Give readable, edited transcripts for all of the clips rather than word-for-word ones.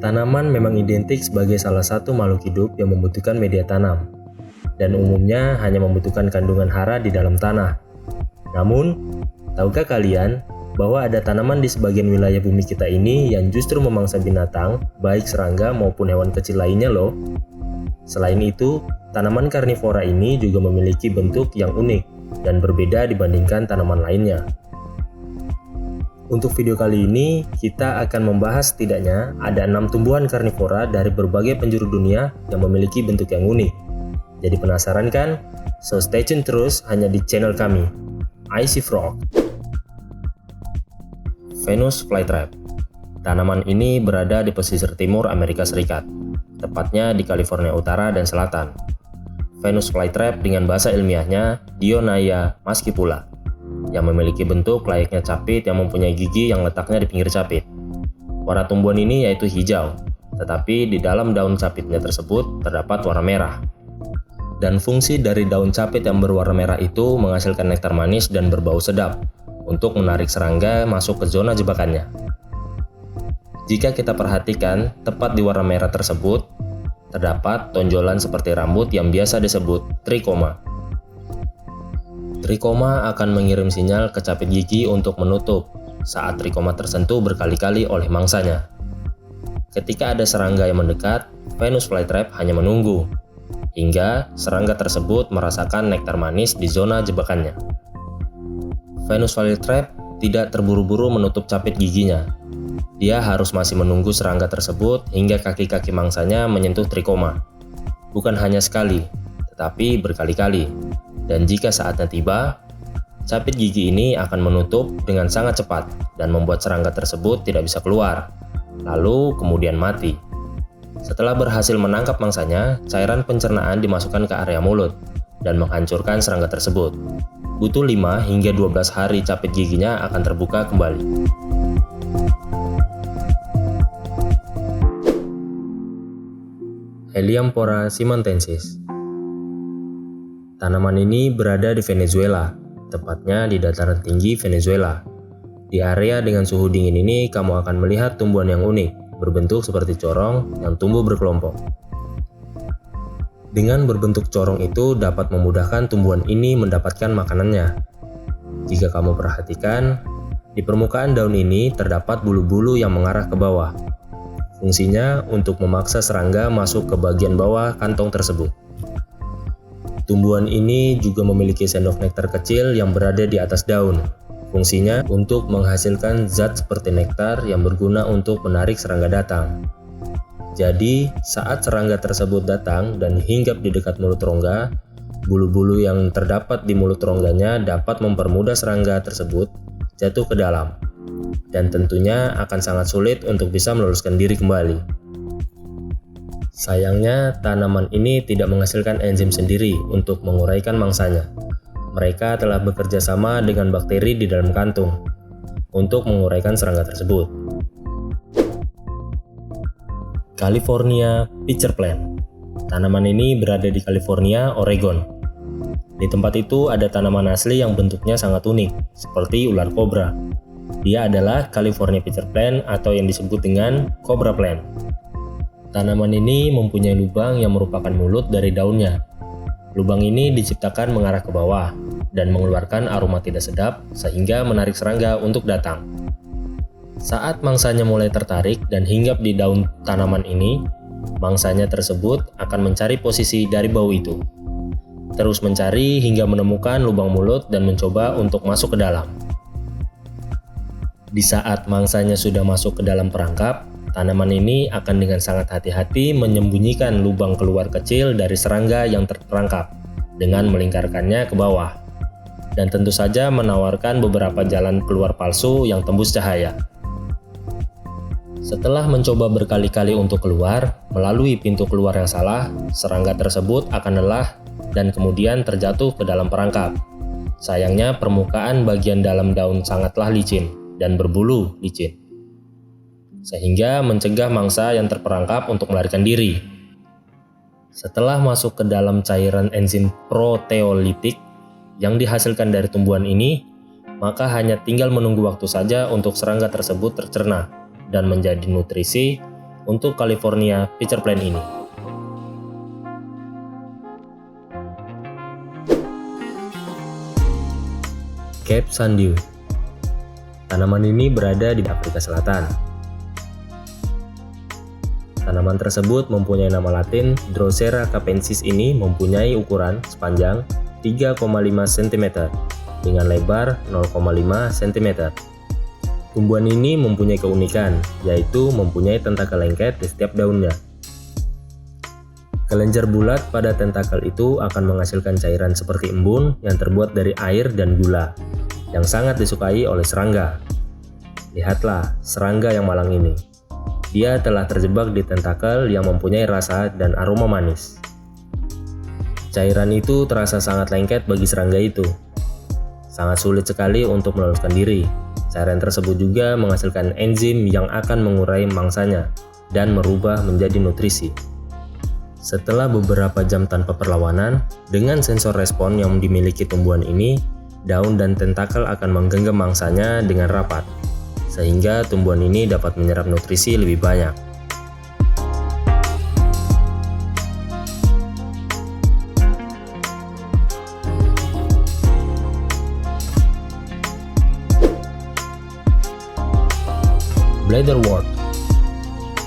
Tanaman memang identik sebagai salah satu makhluk hidup yang membutuhkan media tanam, dan umumnya hanya membutuhkan kandungan hara di dalam tanah. Namun, tahukah kalian bahwa ada tanaman di sebagian wilayah bumi kita ini yang justru memangsa binatang, baik serangga maupun hewan kecil lainnya loh. Selain itu, tanaman karnivora ini juga memiliki bentuk yang unik dan berbeda dibandingkan tanaman lainnya. Untuk video kali ini, kita akan membahas setidaknya ada 6 tumbuhan karnivora dari berbagai penjuru dunia yang memiliki bentuk yang unik. Jadi penasaran kan? So stay tune terus hanya di channel kami, Icy Frog. Venus flytrap. Tanaman ini berada di pesisir timur Amerika Serikat, tepatnya di California Utara dan Selatan. Venus flytrap dengan bahasa ilmiahnya Dionaea mascipula, yang memiliki bentuk layaknya capit yang mempunyai gigi yang letaknya di pinggir capit. Warna tumbuhan ini yaitu hijau, tetapi di dalam daun capitnya tersebut terdapat warna merah. Dan fungsi dari daun capit yang berwarna merah itu menghasilkan nektar manis dan berbau sedap untuk menarik serangga masuk ke zona jebakannya. Jika kita perhatikan, tepat di warna merah tersebut, terdapat tonjolan seperti rambut yang biasa disebut trikoma. Trikoma akan mengirim sinyal ke capit gigi untuk menutup saat trikoma tersentuh berkali-kali oleh mangsanya. Ketika ada serangga yang mendekat, Venus flytrap hanya menunggu hingga serangga tersebut merasakan nektar manis di zona jebakannya. Venus flytrap tidak terburu-buru menutup capit giginya. Dia harus masih menunggu serangga tersebut hingga kaki-kaki mangsanya menyentuh trikoma. Bukan hanya sekali, tetapi berkali-kali. Dan jika saatnya tiba, capit gigi ini akan menutup dengan sangat cepat dan membuat serangga tersebut tidak bisa keluar, lalu kemudian mati. Setelah berhasil menangkap mangsanya, cairan pencernaan dimasukkan ke area mulut dan menghancurkan serangga tersebut. Butuh 5 hingga 12 hari capit giginya akan terbuka kembali. Helianthera simontensis. Tanaman ini berada di Venezuela, tepatnya di dataran tinggi Venezuela. Di area dengan suhu dingin ini, kamu akan melihat tumbuhan yang unik, berbentuk seperti corong yang tumbuh berkelompok. Dengan berbentuk corong itu dapat memudahkan tumbuhan ini mendapatkan makanannya. Jika kamu perhatikan, di permukaan daun ini terdapat bulu-bulu yang mengarah ke bawah. Fungsinya untuk memaksa serangga masuk ke bagian bawah kantong tersebut. Tumbuhan ini juga memiliki sendok nektar kecil yang berada di atas daun. Fungsinya untuk menghasilkan zat seperti nektar yang berguna untuk menarik serangga datang. Jadi, saat serangga tersebut datang dan hinggap di dekat mulut rongga, bulu-bulu yang terdapat di mulut rongganya dapat mempermudah serangga tersebut jatuh ke dalam. Dan tentunya akan sangat sulit untuk bisa meloloskan diri kembali. Sayangnya, tanaman ini tidak menghasilkan enzim sendiri untuk menguraikan mangsanya. Mereka telah bekerja sama dengan bakteri di dalam kantung untuk menguraikan serangga tersebut. California pitcher plant. Tanaman ini berada di California, Oregon. Di tempat itu ada tanaman asli yang bentuknya sangat unik, seperti ular kobra. Dia adalah California pitcher plant atau yang disebut dengan cobra plant. Tanaman ini mempunyai lubang yang merupakan mulut dari daunnya. Lubang ini diciptakan mengarah ke bawah dan mengeluarkan aroma tidak sedap sehingga menarik serangga untuk datang. Saat mangsanya mulai tertarik dan hinggap di daun tanaman ini, mangsanya tersebut akan mencari posisi dari bau itu. Terus mencari hingga menemukan lubang mulut dan mencoba untuk masuk ke dalam. Di saat mangsanya sudah masuk ke dalam perangkap, tanaman ini akan dengan sangat hati-hati menyembunyikan lubang keluar kecil dari serangga yang terperangkap dengan melingkarkannya ke bawah. Dan tentu saja menawarkan beberapa jalan keluar palsu yang tembus cahaya. Setelah mencoba berkali-kali untuk keluar, melalui pintu keluar yang salah, serangga tersebut akan lelah dan kemudian terjatuh ke dalam perangkap. Sayangnya permukaan bagian dalam daun sangatlah licin dan berbulu licin, sehingga mencegah mangsa yang terperangkap untuk melarikan diri. Setelah masuk ke dalam cairan enzim proteolitik yang dihasilkan dari tumbuhan ini, maka hanya tinggal menunggu waktu saja untuk serangga tersebut tercerna dan menjadi nutrisi untuk California pitcher plant ini. Cape Sundew. Tanaman ini berada di Afrika Selatan. Tanaman tersebut mempunyai nama latin Drosera capensis. Ini mempunyai ukuran sepanjang 3,5 cm dengan lebar 0,5 cm. Tumbuhan ini mempunyai keunikan, yaitu mempunyai tentakel lengket di setiap daunnya. Kelenjar bulat pada tentakel itu akan menghasilkan cairan seperti embun yang terbuat dari air dan gula, yang sangat disukai oleh serangga. Lihatlah serangga yang malang ini. Dia telah terjebak di tentakel yang mempunyai rasa dan aroma manis. Cairan itu terasa sangat lengket bagi serangga itu. Sangat sulit sekali untuk meloloskan diri. Cairan tersebut juga menghasilkan enzim yang akan mengurai mangsanya dan merubah menjadi nutrisi. Setelah beberapa jam tanpa perlawanan, dengan sensor respon yang dimiliki tumbuhan ini, daun dan tentakel akan menggenggam mangsanya dengan rapat, sehingga tumbuhan ini dapat menyerap nutrisi lebih banyak. Bladderwort.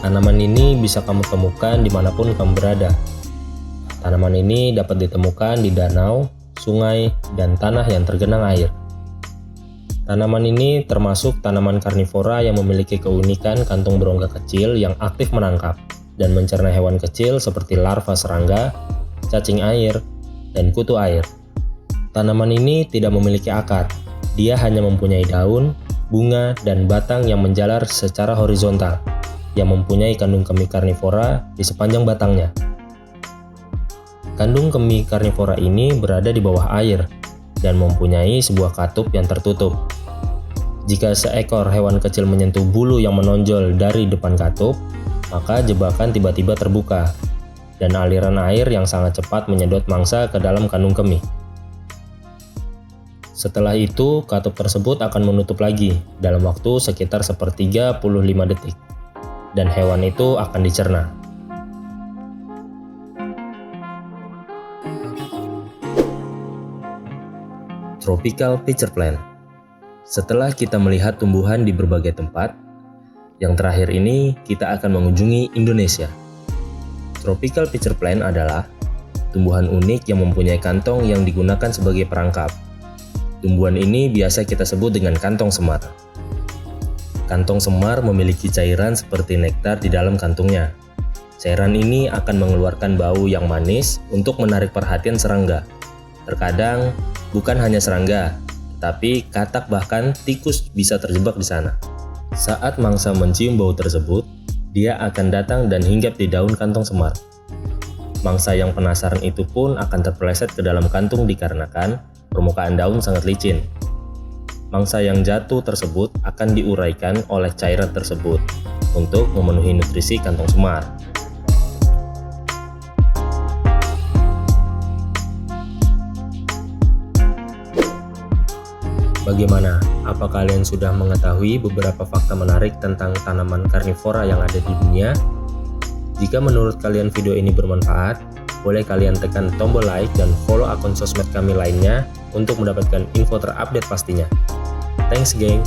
Tanaman ini bisa kamu temukan dimanapun kamu berada. Tanaman ini dapat ditemukan di danau, sungai, dan tanah yang tergenang air. Tanaman ini termasuk tanaman karnivora yang memiliki keunikan kantung berongga kecil yang aktif menangkap dan mencerna hewan kecil seperti larva serangga, cacing air, dan kutu air. Tanaman ini tidak memiliki akar, dia hanya mempunyai daun, bunga, dan batang yang menjalar secara horizontal, yang mempunyai kandung kemih karnivora di sepanjang batangnya. Kandung kemih karnivora ini berada di bawah air dan mempunyai sebuah katup yang tertutup. Jika seekor hewan kecil menyentuh bulu yang menonjol dari depan katup, maka jebakan tiba-tiba terbuka, dan aliran air yang sangat cepat menyedot mangsa ke dalam kandung kemih. Setelah itu, katup tersebut akan menutup lagi dalam waktu sekitar sepertiga 5 detik, dan hewan itu akan dicerna. Tropical pitcher plant. Setelah kita melihat tumbuhan di berbagai tempat, yang terakhir ini kita akan mengunjungi Indonesia. Tropical pitcher plant adalah tumbuhan unik yang mempunyai kantong yang digunakan sebagai perangkap. Tumbuhan ini biasa kita sebut dengan kantong semar. Kantong semar memiliki cairan seperti nektar di dalam kantungnya. Cairan ini akan mengeluarkan bau yang manis untuk menarik perhatian serangga. Terkadang bukan hanya serangga, tetapi katak bahkan tikus bisa terjebak di sana. Saat mangsa mencium bau tersebut, dia akan datang dan hinggap di daun kantong semar. Mangsa yang penasaran itu pun akan terpeleset ke dalam kantung dikarenakan permukaan daun sangat licin. Mangsa yang jatuh tersebut akan diuraikan oleh cairan tersebut untuk memenuhi nutrisi kantong semar. Bagaimana? Apa kalian sudah mengetahui beberapa fakta menarik tentang tanaman karnivora yang ada di dunia? Jika menurut kalian video ini bermanfaat, boleh kalian tekan tombol like dan follow akun sosmed kami lainnya untuk mendapatkan info terupdate pastinya. Thanks, gang!